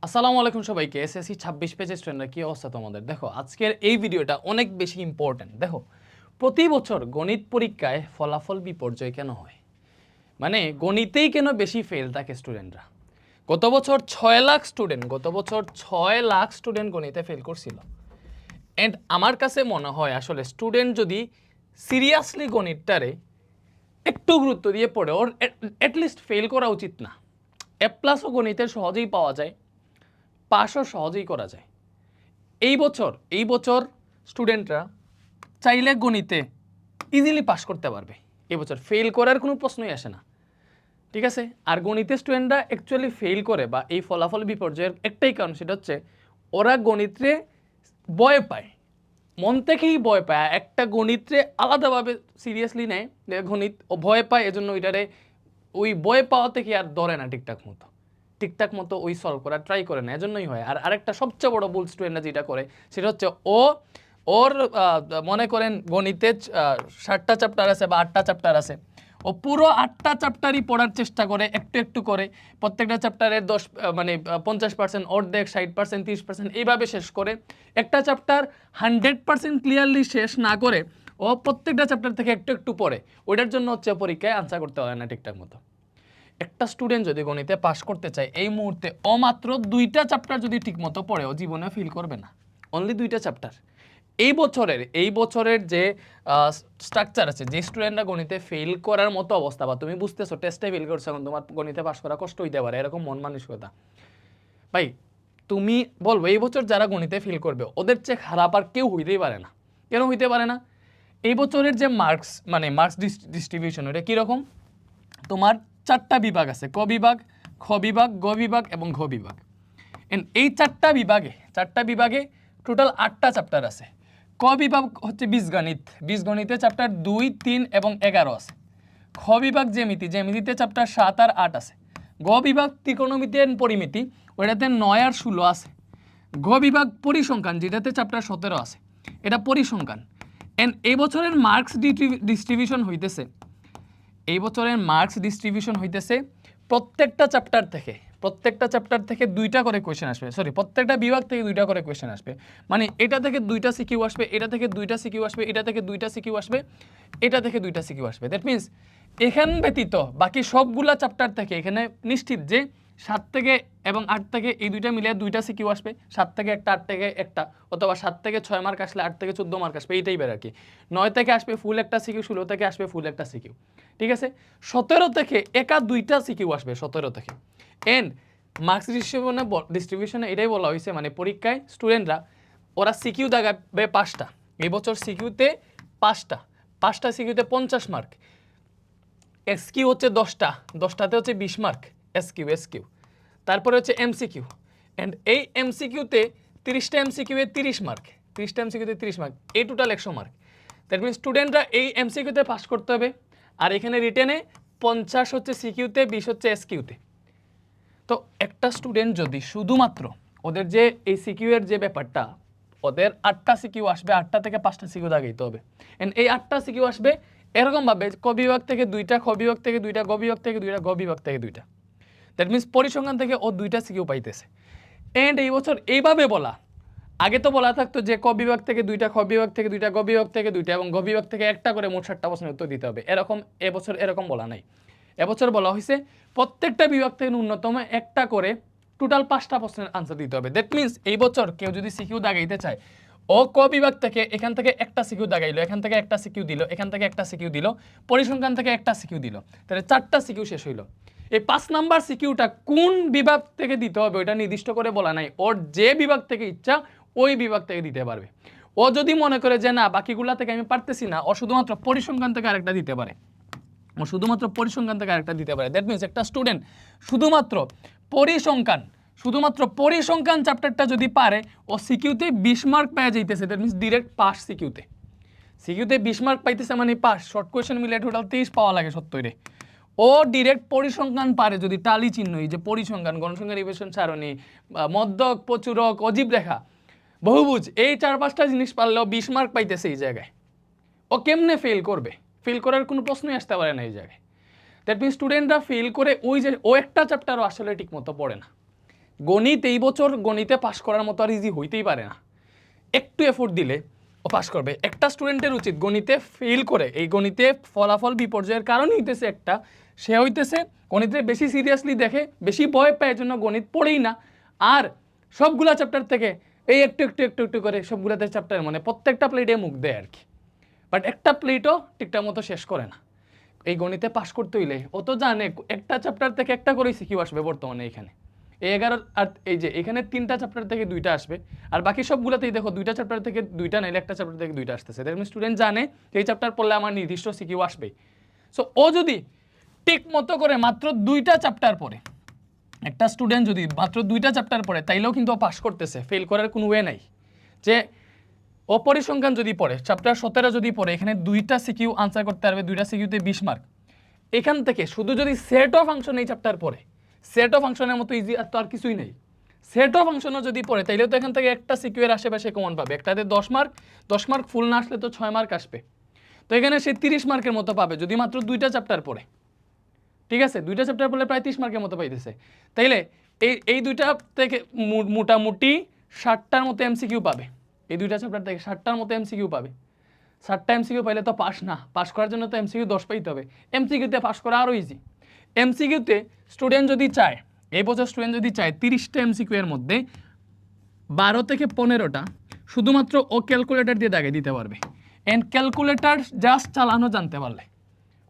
আসসালামু আলাইকুম সবাইকে। এসএসসি 26 পেজের স্টুডেন্টরা কি অবস্থা তোমাদের? দেখো আজকের এই ভিডিওটা অনেক বেশি ইম্পর্টেন্ট। দেখো প্রতি বছর গণিত পরীক্ষায় ফলাফল বিপর্যয় কেন হয়? মানে গণিতেই কেন বেশি ফেল থাকে স্টুডেন্টরা? গত বছর 6 লাখ স্টুডেন্ট গণিতে ফেল করছিল। এন্ড আমার কাছে মনে হয় আসলে স্টুডেন্ট যদি সিরিয়াসলি গণিতটারে একটু গুরুত্ব দিয়ে পড়ে ওর অ্যাটলিস্ট ফেল করা উচিত না। এ প্লাসও গণিতে সহজেই পাওয়া যায়, পাসও সহজেই করা যায়। এই বছর স্টুডেন্টরা চাইলে গণিতে ইজিলি পাস করতে পারবে। এই বছর ফেল করার কোনো প্রশ্নই আসে না, ঠিক আছে? আর গণিতে স্টুডেন্টরা অ্যাকচুয়ালি ফেল করে বা এই ফলাফল বিপর্যয়ের একটাই কারণ, সেটা হচ্ছে ওরা গণিতে ভয় পায়, মন থেকেই ভয় পায়। একটা গণিতে আলাদাভাবে সিরিয়াসলি নেয়, গণিত ও ভয় পায়, এজন্য ওইটারে ওই ভয় পাওয়া থেকে আর ধরে না ঠিকঠাক মতো ওই সলভ করার ট্রাই করে না, এজন্যই হয়। আর আরেকটা সবচেয়ে বড় ভুল স্টুডেন্টরা যেটা করে সেটা হচ্ছে ওর মনে করেন গণিতে 7টা চ্যাপ্টার আছে বা 8টা চ্যাপ্টার আছে, ও পুরো 8টা চ্যাপ্টারই পড়ার চেষ্টা করে, একটু একটু করে প্রত্যেকটা চ্যাপ্টারের 50%, অর্ধেক, 60%, 30% এইভাবে শেষ করে। একটা চ্যাপ্টার 100% ক্লিয়ারলি শেষ না করে ও প্রত্যেকটা চ্যাপ্টার থেকে একটু একটু পড়ে, ওইটার জন্য হচ্ছে পরীক্ষায় আনসার করতে পারে না ঠিকঠাক মতো। একটা স্টুডেন্ট যদি গণিতে পাস করতে চায় এই মুহূর্তে ও মাত্র 2টা চ্যাপ্টার যদি ঠিকমতো পড়ে ও জীবনে ফিল করবে না। অনলি 2টা চ্যাপ্টার। এই বছরের যে স্ট্রাকচার আছে, যে স্টুডেন্টরা গণিতে ফেল করার মতো অবস্থা, বা তুমি বুঝতেছো টেস্টে ফেল করছো, এখন তোমার গণিতে পাস করা কষ্ট হইতে পারে, এরকম মন মানসিকতা। ভাই তুমি বলবো এই বছর যারা গণিতে ফেল করবে ওদের চেয়ে খারাপ আর কেউ হইতেই পারে না। কেন হইতে পারে না? এই বছরের যে মার্কস ডিস্ট্রিবিউশন, ওটা কীরকম? তোমার 4টা বিভাগ আছে, ক বিভাগ, খ বিভাগ, গ বিভাগ এবং ঘ বিভাগ। এই 4টা বিভাগে টোটাল 8টা চ্যাপ্টার আছে। ক বিভাগ হচ্ছে বীজগণিতে চ্যাপ্টার 2, 3 এবং 11 আছে। খ বিভাগ জ্যামিতিতে চ্যাপ্টার 7 আর 8 আছে। গ বিভাগ ত্রিকোণমিতি এন্ড পরিমিতি, ওইটাতে 9 আর 16 আছে। ঘ বিভাগ পরিসংখ্যান, যেটাতে চ্যাপ্টার 17 আছে, এটা পরিসংখ্যান। এই বছরের মার্কস ডিস্ট্রিবিউশন হইতেছে প্রত্যেকটা চ্যাপ্টার থেকে 2টা করে কোয়েশ্চেন আসবে, প্রত্যেকটা বিভাগ থেকে 2টা করে কোয়েশ্চেন আসবে। মানে এটা থেকে 2টা সিকিউ আসবে, এটা থেকে 2টা সিকিউ আসবে, এটা থেকে 2টা সিকিউ আসবে, এটা থেকে 2টা সিকিউ আসবে। দ্যাট মিনস এখান ব্যতীত বাকি সবগুলা চ্যাপ্টার থেকে এখানে নিশ্চিত যে 7 থেকে এবং 8 থেকে এই 2টা মিলিয়ে 2টা সিকিউ আসবে। 7 থেকে একটা, 8 থেকে একটা, অথবা 7 থেকে 6 মার্ক আসলে 8 থেকে 14 মার্ক আসবে, এইটাই বের আর কি। 9 থেকে আসবে ফুল একটা সিকিউ, 16 থেকে আসবে ফুল একটা সিকিউ, ঠিক আছে? 17 থেকে একা 2টা সিকিউ আসবে, 17 থেকে। এন্ড মার্কস ডিস্ট্রিবিউশনে এটাই বলা হয়েছে, মানে পরীক্ষায় স্টুডেন্টরা ওরা সিকিউ দেখাবে 5টা। এই বছর সিকিউতে 5টা সিকিউতে 50 মার্ক। এসকিউ হচ্ছে 10টাতে হচ্ছে 20 মার্ক। এসকিউ তারপরে হচ্ছে এমসিকিউ, এন্ড এই এমসিকিউতে 30টা এমসিকিউ এ 30 মার্ক, 30টা এমসিকিউতে 30 মার্ক, এই টোটাল 100 মার্ক। দ্যাট মিনস স্টুডেন্টরা এই এমসিকিউতে পাস করতে হবে, আর এখানে রিটেনে 50 হচ্ছে সিকিউতে, 20 হচ্ছে এসকিউতে। তো একটা স্টুডেন্ট যদি শুধুমাত্র ওদের যে এই সিকিউ এর যে ব্যাপারটা, ওদের 8টা সিকিউ আসবে, 8টা থেকে 5টা সিকিউ দাগাইতে হবে। এন্ড এই 8টা সিকিউ আসবে এরকমভাবে, ক বিভাগ থেকে 2টা, খ বিভাগ থেকে 2টা, গ বিভাগ থেকে 2টা, ঘ বিভাগ থেকে 2টা। দ্যাট মিনস পরিসংখ্যান থেকে ও 2টা সিকিউ পাইতেছে। এন্ড এই বছর এইভাবে বলা, আগে তো বলা থাকতো যে ক বিভাগ থেকে 2টা, খ বিভাগ থেকে 2টা, গ বিভাগ থেকে 2টা এবং ঘ বিভাগ থেকে একটা করে মোট 7টা প্রশ্নের উত্তর দিতে হবে। এবছর এরকম বলা নাই। এবছর বলা হয়েছে প্রত্যেকটা বিভাগ থেকে ন্যূনতম একটা করে টোটাল 5টা প্রশ্নের আনসার দিতে হবে। দ্যাট মিনস এই বছর কেউ যদি সিকিউ দাগাইতে চায়, ও ক বিভাগ থেকে এখান থেকে একটা সিকিউ দাগাইলো, এখান থেকে একটা সিকিউ দিল, এখান থেকে একটা সিকিউ দিল, পরিসংখ্যান থেকে একটা সিকিউ দিল, তাহলে 4টা সিকিউ শেষ হইল। এই 5 নাম্বার সিকিউটা কোন বিভাগ থেকে দিতে হবে ওইটা নির্দিষ্ট করে বলা নাই। ওর যে বিভাগ থেকে ইচ্ছা ওই বিভাগ থেকে দিতে পারবে। ও যদি মনে করে যে না বাকিগুলা থেকে আমি পারতেছি না, ও শুধুমাত্র পরিসংখ্যান থেকে আরেকটা দিতে পারে, দ্যাট মিনস একটা স্টুডেন্ট শুধুমাত্র পরিসংখ্যান চ্যাপ্টারটা যদি পারে, ও সিকিউতে 20 মার্ক পেয়ে যাইতেছে। That means direct pass. সিকিউতে 20 মার্ক পাইতেছে মানে পাস। শর্ট কোয়েশ্চেন মিলে টোটাল 23 পাওয়া লাগে 70-এ। ও ডিরেক্ট পরিসংখ্যান পারে যদি টালি চিহ্ন, এই যে পরিসংখ্যান, গণসংখ্যা নিবেশন সারণী, মধ্যক, প্রচুরক, অজীব রেখা, বহুভুজ, এই 4-5টা জিনিস পারলেও 20 মার্ক পাইতেছে এই জায়গায়। ও কেমনে ফেল করবে? ফেল করার কোনো প্রশ্নই আসতে পারে না এই জায়গায়। দ্যাট মিনস স্টুডেন্টরা ফেল করে ওই যে ও একটা চ্যাপ্টারও আসলে ঠিক মতো পড়ে না। গণিত এই বছর গণিতে পাশ করার মতো আর ইজি হইতেই পারে না, একটু এফোর্ট দিলে ও পাশ করবে। একটা স্টুডেন্টের উচিত গণিতে ফেল করে, এই গণিতে ফলাফল বিপর্যয়ের কারণ হইতেছে একটা, সে হইতেছে গণিতে বেশি সিরিয়াসলি দেখে, বেশি ভয় পায়, এজন্য গণিত পড়েই না, আর সবগুলা চ্যাপ্টার থেকে এই একটু একটু একটু একটু করে সবগুলাতে চ্যাপ্টার মানে প্রত্যেকটা প্লেটে মুখ দেয় আর কি, বাট একটা প্লেটও ঠিকঠাক মতো শেষ করে না। এই গণিতে পাশ করতে হইলে ও তো জানে একটা চ্যাপ্টার থেকে একটা করেই সিকিউ আসবে বর্তমানে এখানে এই 11 আর এই যে এখানে 3টা চ্যাপ্টার থেকে 2টা আসবে, আর বাকি সবগুলোতেই দেখো 2টা চ্যাপ্টার থেকে 2টা নাইলে একটা চ্যাপ্টার থেকে 2টা আসতেছে। তার মানে স্টুডেন্ট জানে যে এই চ্যাপ্টার পড়লে আমার নির্দিষ্ট সিকিউ আসবে। সো ও যদি ঠিক মতো করে মাত্র 2টা চ্যাপ্টার পড়ে, একটা স্টুডেন্ট যদি মাত্র 2টা চ্যাপ্টার পড়ে তাইলেও কিন্তু ও পাস করতেছে, ফেল করার কোনো ওয়ে নাই। যে ও পরিসংখ্যান যদি পড়ে চ্যাপ্টার 17 যদি পড়ে, এখানে 2টা সিকিউ আনসার করতে পারবে, 2টা সিকিউতে 20 মার্ক। এখান থেকে শুধু যদি সেট অফ ফাংশন এই চ্যাপ্টার পড়ে, সেট অফ ফাংশনের মতো ইজি আর তো আর কিছুই নেই, সেট অফ ফাংশনও যদি পড়ে তাইলেও তো এখান থেকে একটা সিকিউয়ের আশেপাশে কমন পাবে, একটাতে 10 মার্ক, 10 মার্ক ফুল না আসলে তো 6 মার্ক আসবে, তো এখানে সে 30 মার্কের মতো পাবে যদি মাত্র 2টা চ্যাপ্টার পড়ে। ঠিক আছে, 2টা চ্যাপ্টার পড়লে প্রায় 30 মার্কের মতো পাইতেছে। তাইলে এই 2টা থেকে মোটামুটি 60টার মতো এমসিকিউ পাবে, এই 2টা চ্যাপ্টার থেকে 60টার মতো এমসিকিউ পাবে। 60টা এমসিকিউ পাইলে তো পাস না, পাস করার জন্য তো এমসিকিউ 10 পাইতে হবে, এমসিকিউতে পাস করা আরও ইজি। এমসিকিউতে স্টুডেন্ট যদি চায়, এই বছর স্টুডেন্ট যদি চায় 30টা এমসিকিউ এর মধ্যে 12 থেকে 15টা শুধুমাত্র ও ক্যালকুলেটর দিয়ে দাগে দিতে পারবে, এন্ড ক্যালকুলেটর জাস্ট চালানো জানতে পারলে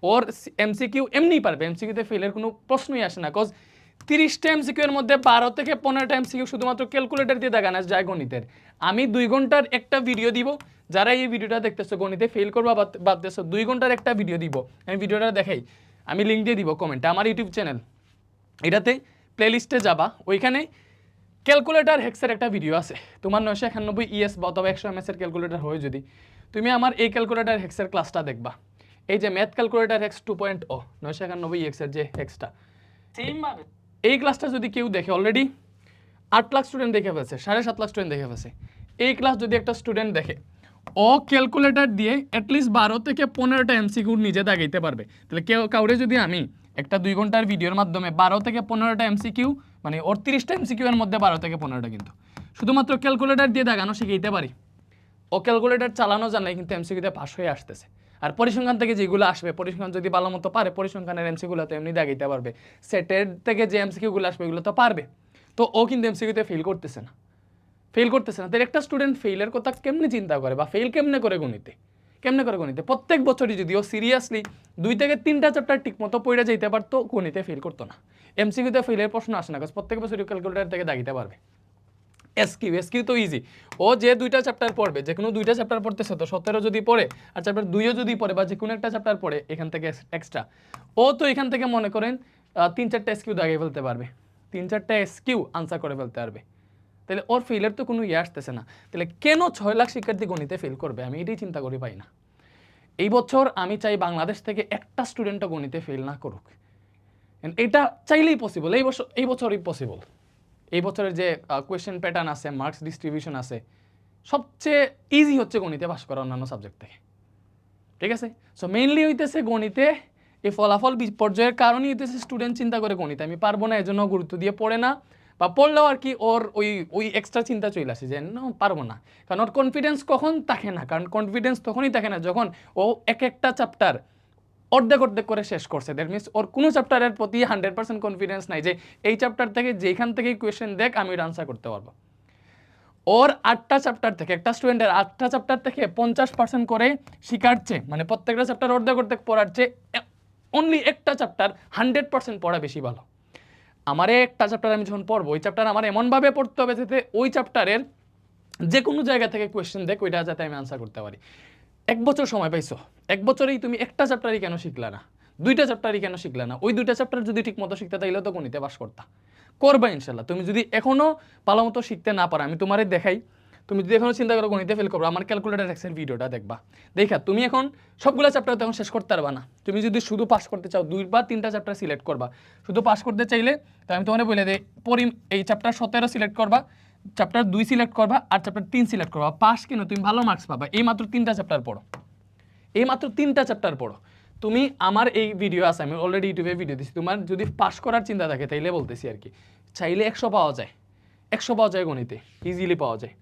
ওর এমসিকিউ এমনিই পারবে, এমসিকিউতে ফেলের কোনো প্রশ্নই আসে না। কজ 30টা এমসিকিউ এর মধ্যে 12 থেকে 15টা এমসিকিউ শুধুমাত্র ক্যালকুলেটর দিয়ে দাগানো যায় গণিতের। আমি 2 ঘন্টার একটা ভিডিও দিব, যারা এই ভিডিওটা দেখতেছো গণিতে ফেল করবা ভাবতেছো, 2 ঘন্টার একটা ভিডিও দিব, আমি ভিডিওটা দেখাই, আমি লিঙ্ক দিয়ে দিব কমেন্টে, আমার ইউটিউব চ্যানেল, এটাতে প্লেলিস্টে যাবা, ওইখানে ক্যালকুলেটর হেক্সের একটা ভিডিও আছে, তোমার 991 ইএস বা অথবা 100 এমএস এর ক্যালকুলেটর হয় যদি, তুমি আমার এই ক্যালকুলেটর হেক্সের ক্লাসটা দেখবা, এই যে ম্যাথ ক্যালকুলেটর হেক্স 2.0 991 ইএক্স এর যে হেক্সটা, সেম ভাবে এই ক্লাসটা যদি কেউ দেখে, অলরেডি 8 লাখ স্টুডেন্ট দেখে ফেলছে, 7.5 লাখ স্টুডেন্ট দেখে ফেলছে, এই ক্লাস যদি একটা স্টুডেন্ট দেখে, ও ক্যালকুলেটর দিয়ে অ্যাটলিস্ট 12 থেকে 15টা এমসিকিউ নিজে দাগাইতে পারবে। তাহলে কাউরে যদি আমি একটা 2 ঘন্টার ভিডিওর মাধ্যমে 12 থেকে 15টা এমসিকিউ, মানে ওর 30টা এমসিকিউ এর মধ্যে 12 থেকে 15টা কিন্তু শুধুমাত্র ক্যালকুলেটর দিয়ে দাগানো শিখাইতে পারি, ও ক্যালকুলেটর চালানো জানে কিন্তু এমসিকিউতে পাস হয়ে আসতেছে। আর পরিসংখ্যান থেকে যেগুলো আসবে, পরিসংখ্যান যদি ভালো মতো পারে, পরিসংখ্যানের এমসিকিউগুলো তো এমনি দাগাইতে পারবে, সেটের থেকে যে এমসিকিউগুলো আসবে এগুলো তো পারবে, তো ও কিন্তু এমসিকিউতে ফেল করতেছে না, ফেল করতেছে না। তাহলে একটা স্টুডেন্ট ফেইলের কথা কেমনে চিন্তা করে বা ফেল কেমনে করে গণিতে, কেমনে করে গণিতে প্রত্যেক বছরই যদি ও সিরিয়াসলি 2 থেকে 3টা চ্যাপ্টার ঠিক মতো পড়ে যাইতে পারতো, গণিতে ফেল করতো না। এমসিকিউতে ফেলের প্রশ্ন আসে না, কারণ প্রত্যেক বছরই ক্যালকুলেটর থেকে দাগিতে পারবে। এসকিউ তো ইজি, ও যে 2টা চ্যাপ্টার পড়বে, যে কোনো 2টা চ্যাপ্টার পড়তেছে তো 17 যদি পড়ে আর চ্যাপ্টার 2ও যদি পড়ে বা যে কোনো একটা চ্যাপ্টার পড়ে এখান থেকে এক্সট্রা, ও তো এখান থেকে মনে করেন 3-4টা এসকিউ দাগিয়ে ফেলতে পারবে, 3-4টা এসকিউ আনসার করে ফেলতে পারবে। তাহলে ওর ফেলের তো কোনো ইয়ে আসতেছে না। তাহলে কেন 6 লাখ শিক্ষার্থী গণিতে ফেল করবে, আমি এটাই চিন্তা করি পাই না। এই বছর আমি চাই বাংলাদেশ থেকে একটা স্টুডেন্টও গণিতে ফেল না করুক, এটা চাইলেই পসিবল, এই বছরই পসিবল। এই বছরের যে কোয়েশ্চেন প্যাটার্ন আছে, মার্কস ডিস্ট্রিবিউশন আছে, সবচেয়ে ইজি হচ্ছে গণিতে পাস করা অন্যান্য সাবজেক্ট থেকে। ঠিক আছে, সো মেইনলি হইতেছে গণিতে এই ফলাফল বিপর্যয়ের কারণেই হইতেছে স্টুডেন্ট চিন্তা করে গণিত আমি পারবো না, এজন্য গুরুত্ব দিয়ে পড়ে না, বা পড়লেও আর কি ওর ওই এক্সট্রা চিন্তা চলে আসে যে না পারবো না। কারণ ওর কনফিডেন্স কখন থাকে না, কারণ কনফিডেন্স তখনই থাকে না যখন ও একটা চ্যাপ্টার অর্ধেক করে শেষ করছে, দ্যাট মিনস ওর কোনো চ্যাপ্টারের প্রতি 100% কনফিডেন্স নাই যে এই চ্যাপ্টার থেকে যেখান থেকেই কোয়েশ্চেন দেখ আমি ওর আনসার করতে পারবো। ওর 8টা চ্যাপ্টার থেকে, একটা স্টুডেন্টের 8টা চ্যাপ্টার থেকে 50% করে শিখাচ্ছে, মানে প্রত্যেকটা চ্যাপ্টার অর্ধেক পড়াচ্ছে, অনলি একটা চ্যাপ্টার 100% পড়া বেশি ভালো। আমার একটা চ্যাপ্টার আমি যখন পড়বো, ওই চ্যাপ্টার আমার এমনভাবে পড়তে হবে যাতে ওই চ্যাপ্টারের যে কোনো জায়গা থেকে কোয়েশ্চেন দেখ ওইটা যাতে আমি আনসার করতে পারি। 1 বছর সময় পাইছো, 1 বছরেই তুমি একটা চ্যাপ্টারই কেন শিখলা না, 2টা চ্যাপ্টারই কেন শিখলা না? ওই 2টা চ্যাপ্টার যদি ঠিক মতো শিখতে তাইলে তো গণিতে পাস করতা, করবা ইনশাল্লাহ। তুমি যদি এখনো ভালো মতো শিখতে না পারো, আমি তোমারে দেখাই, তুমি যদি এখনো চিন্তা করো গণিতে ফেল করবো, আমার ক্যালকুলেটর এক্সের ভিডিওটা দেখবা, দেখা তুমি এখন সবগুলো চ্যাপ্টার তখন শেষ করতে পারবা না। তুমি যদি শুধু পাস করতে চাও 2 বা 3টা চ্যাপ্টার সিলেক্ট করবা, শুধু পাস করতে চাইলে তো আমি তোমাকে বলে দিই এই চ্যাপ্টার 17 সিলেক্ট করবা, চ্যাপ্টার 2 সিলেক্ট করবা আর চ্যাপ্টার 3 সিলেক্ট করবা, পাস কেন তুমি ভালো মার্কস পাবা। এই মাত্র 3টা চ্যাপ্টার পড়ো, এই মাত্র 3টা চ্যাপ্টার পড়ো। তুমি আমার এই ভিডিও আছে, আমি অলরেডি ইউটিউবে ভিডিও দিচ্ছি, তোমার যদি পাস করার চিন্তা থাকে তাইলে বলতেছি আর কি, চাইলে 100 পাওয়া যায়, 100 পাওয়া যায় গণিতে, ইজিলি পাওয়া যায়।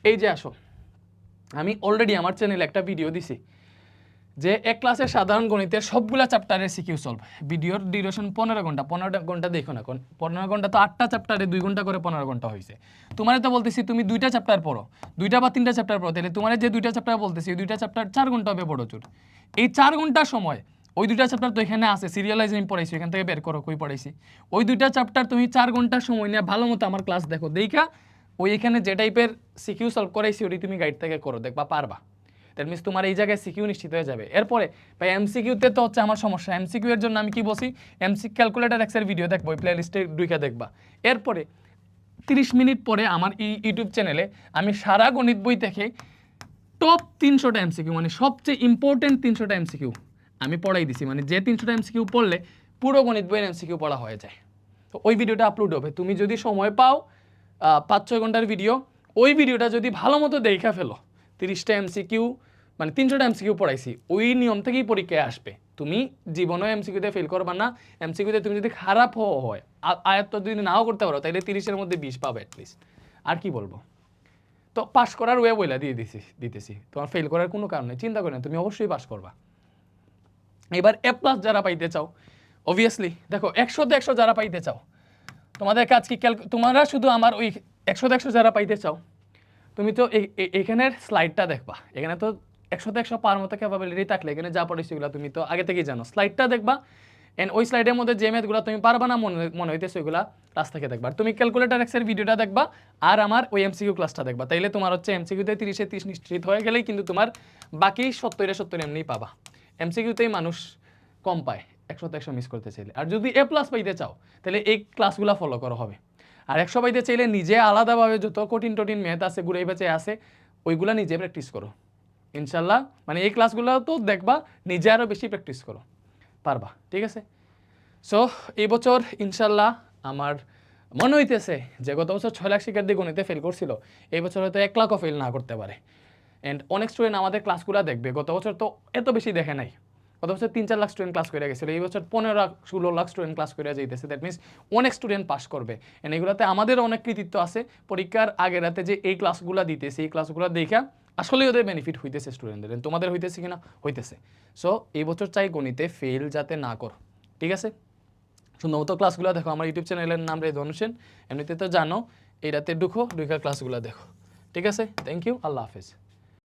এই যে আসো, আমি অলরেডি আমার চ্যানেলে একটা ভিডিও দিছি যে এক ক্লাসের সাধারণ গণিতের সবগুলা চ্যাপ্টারের সিকিউ সলভ। ভিডিওর ডিউরেশন 15 ঘন্টা, 15 ঘন্টা দেখো না, 15 ঘন্টা তো 8টা চ্যাপ্টারে 2 ঘন্টা করে 15 ঘন্টা হয়েছে। তোমার তো বলতেছি তুমি 2টা চ্যাপ্টার পড়ো, 2টা বা 3টা চ্যাপ্টার পড়ো, তাহলে তোমার যে 2টা চ্যাপ্টার বলতেছি ওই 2টা চ্যাপ্টার 4 ঘন্টা হবে বড় জোর। এই 4 ঘন্টার সময় ওই 2টা চ্যাপ্টার তো এখানে আছে, সিরিয়ালাইজ আমি পড়াইছি, এখান থেকে বের করো কই পড়াইছি। ওই 2টা চ্যাপ্টার তুমি 4 ঘন্টার সময় নিয়ে ভালো মতো আমার ক্লাস দেখো, দেখা ওই এখানে যে টাইপের সিকিউ সলভ করাইছি ওটি তুমি গাইড থেকে করো, দেখবা পারবা। দ্যাট মিনস তোমার এই জায়গায় সিকিউ নিশ্চিত হয়ে যাবে। এরপরে ভাই এমসিকিউতে তো হচ্ছে আমার সমস্যা, এমসিকিউ এর জন্য আমি কি বলছি, ক্যালকুলেটর এক্সের ভিডিও দেখবো, ওই প্লেলিস্টে ঢুকে দেখবা। এরপরে 30 মিনিট পরে আমার এই ইউটিউব চ্যানেলে আমি সারা গণিত বই থেকে টপ 300টা এমসিকিউ, মানে সবচেয়ে ইম্পর্টেন্ট 300টা এমসিকিউ আমি পড়াই দিছি, মানে যে 300টা এমসিকিউ পড়লে পুরো গণিত বইয়ের এমসিকিউ পড়া হয়ে যায়। তো ওই ভিডিওটা আপলোড হবে, তুমি যদি সময় পাও 5-6 ঘন্টার ভিডিও, ওই ভিডিওটা যদি ভালো মতো দেখা ফেলো, 30টা এমসিকিউ মানে 300টা এমসিকিউ পড়াইছি, ওই নিয়ম থেকেই পরীক্ষায় আসবে। তুমি জীবনেও এমসিকিউতে ফেল করবা না। এমসিকিউতে তুমি যদি খারাপ হয়, আয়ত্ত যদি নাও করতে পারো, তাহলে 30-এর মধ্যে 20 পাবে অ্যাটলিস্ট। আর কি বলবো, তো পাস করার ওয়ে বইলা দিতেছি, তোমার ফেল করার কোনো কারণ নেই, চিন্তা করে না, তুমি অবশ্যই পাস করবা। এবার এ প্লাস যারা পাইতে চাও, অবভিয়াসলি দেখো 100তে 100 যারা পাইতে চাও, তোমাদের কাজ কি, তোমরা শুধু আমার ওই 100তে 100 যারা পাইতে চাও, তুমি তো এখানের স্লাইডটা দেখবা, এখানে তো 100তে 100 পাওয়ার মতো ক্যাপাবিলিটি থাকলে এখানে যা পড়েছি ওগুলো তুমি তো আগে থেকেই জানো, স্লাইডটা দেখবা। এন্ড ওই স্লাইডের মধ্যে যে ম্যাথগুলো তুমি পারবা না মনে হইতেছে ওইগুলা ক্লাস থেকে দেখবা। তুমি ক্যালকুলেটর এক্সের ভিডিওটা দেখবা আর আমার ওই এমসিকিউ ক্লাসটা দেখবা, তাইলে তোমার হচ্ছে এমসিকিউতে 30-এ 30 নিশ্চিত হয়ে গেলেই কিন্তু তোমার বাকি 70-এ 70 এমনিই পাবা। এমসিকিউতেই মানুষ কম পায় 100তে 100 মিস করতে চাইলে। আর যদি এ প্লাস পাইতে চাও তাহলে এই ক্লাসগুলো ফলো করা হবে। আর 100 পাইতে চাইলে নিজে আলাদাভাবে যত কঠিন ম্যাথ আছে, গুড়াই বেঁচে আছে, ওইগুলা নিজে প্র্যাকটিস করো ইনশাল্লাহ। মানে এই ক্লাসগুলো তো দেখবা, নিজে আরও বেশি প্র্যাকটিস করো, পারবা, ঠিক আছে। সো এই বছর ইনশাল্লাহ আমার মনে হইতেছে যে গত বছর 6 লাখ শিক্ষার্থী গণিতে ফেল করছিল, এই বছর হয়তো 1 লাখও ফেল না করতে পারে। অ্যান্ড অনেক স্টুডেন্ট আমাদের ক্লাসগুলো দেখবে, গত বছর তো এত বেশি দেখে নাই, গত বছর 3-4 লাখ স্টুডেন্ট ক্লাস করে গেছিলো, এই বছর 15-16 লাখ স্টুডেন্ট ক্লাস করে যাইতেছে। দ্যাট মিনস অনেক স্টুডেন্ট পাস করবে। অ্যান্ড এগুলোতে আমাদের অনেক কৃতিত্ব আছে। পরীক্ষার আগের রাতে যে এই ক্লাসগুলো দিতেছে, এই ক্লাসগুলো দেখা আসলে ওদের বেনিফিট হইতেছে স্টুডেন্টদের, তোমাদের হইতেছে কিনা, হইতেছে। সো এই বছর চাই গণিতে ফেল যাতে না করো, ঠিক আছে। সুন্দর মতো ক্লাসগুলো দেখো, আমার ইউটিউব চ্যানেলের নাম রেদওয়ান হোসেন, এমনিতে তো জানো, এই রাতে ঢুকা ক্লাসগুলো দেখো, ঠিক আছে। থ্যাংক ইউ, আল্লাহ হাফেজ।